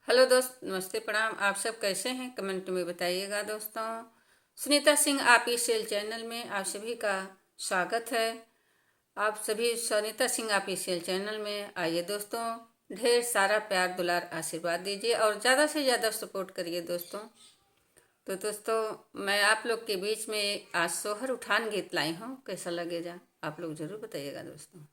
Hello दोस्त, नमस्ते, प्रणाम। आप सब कैसे हैं? कमेंट में बताइएगा दोस्तों। सुनीता सिंह ऑफिशियल चैनल में आप सभी का स्वागत है। आप सभी सुनीता सिंह ऑफिशियल चैनल में आइए दोस्तों, ढेर सारा प्यार दुलार आशीर्वाद दीजिए और ज़्यादा से ज़्यादा सपोर्ट करिए दोस्तों। तो दोस्तों, मैं आप लोग के बीच में आज सोहर उठान गीत लाई हूँ। कैसा लगेगा आप लोग ज़रूर बताइएगा दोस्तों।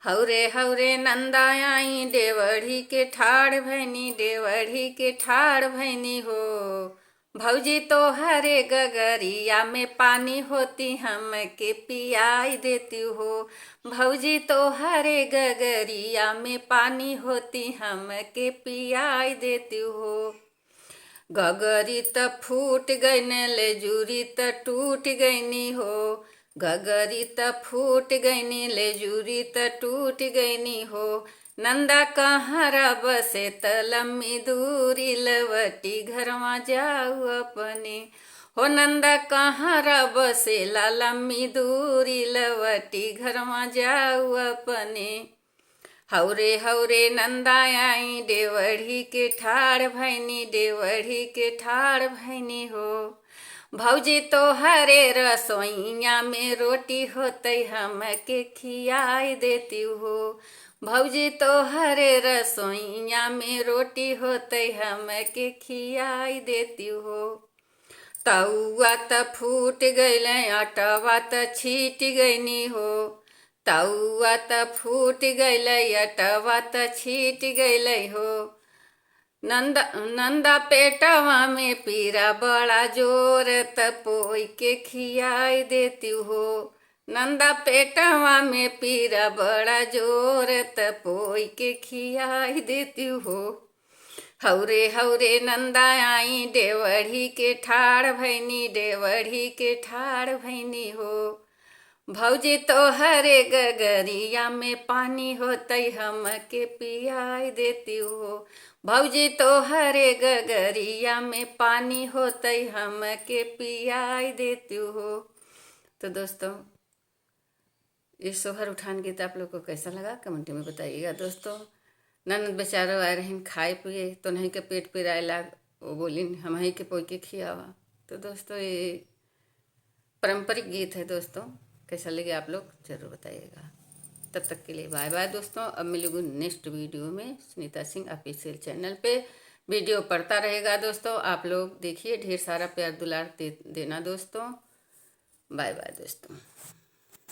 हौरे हौरे नंदा आई देवढ़ी के ठाड़ भैनी, देवढ़ी के ठाड़ भैनी हो। भौजी तो हरे गगरिया में पानी होती, हम के पियाई देती हो। भौजी तो हरे गगरिया में पानी होती, हम के पियाई देती हो। गगरी त फूट गई न ले जूरी त टूट गईनी हो। गगरी त फूट गईनी ले जूरी त टूट गईनी हो। नंदा कहाँ बसे त लम्मी दूरी लवटी घरवा जाऊ अपने हो। नंदा कहाँ बसे ला लम्मी दूरी लवटी घरवा जाऊ अपने। हौरे हौरे नंदा आई देवढ़ी के ठाड़ भैनी, देवढ़ी के ठाड़ भैनी हो। भौजी तो हरे रसोइया में रोटी होते, हम के खियाई देती हो। भौजी तो हरे रसोइया में रोटी होते, हम के खियाई देती हो। तौआ त फूट गईल, अटवा त छीट गईनी हो। तौआ त फूट गईल, अटवा त छीट गईल हो। नंदा पेटवा में पीरा बड़ा जोर, त पोई के खियाई देती हो। नंदा पेटवा में पीरा बड़ा जोर, त पोई के खियाई देती हो। हौरे हौरे नंदा आई देवढ़ी के ठाड़ भैनी, देवढ़ी के ठाड़ भैनी हो। भौजी तो हरे गगरिया में पानी होते, हम के पियाई देती हो। भौजी तो हरे गगरिया में पानी होते, हम के पियाई देती हो। तो दोस्तों, ये सोहर उठान गीत आप लोग को कैसा लगा कमेंट में बताइएगा दोस्तों। ननद बेचारो आए रहीन खाए पिए, तो नहीं के पेट पिराए लाग, वो बोलिन हम ही के पोई के खियावा। तो दोस्तों, ये पारंपरिक गीत है दोस्तों। कैसा लगे आप लोग जरूर बताइएगा। तब तक के लिए बाय बाय दोस्तों। अब मिलेंगे नेक्स्ट वीडियो में सुनीता सिंह ऑफिशियल चैनल पे। वीडियो पड़ता रहेगा दोस्तों, आप लोग देखिए, ढेर सारा प्यार दुलार देना दोस्तों। बाय बाय दोस्तों।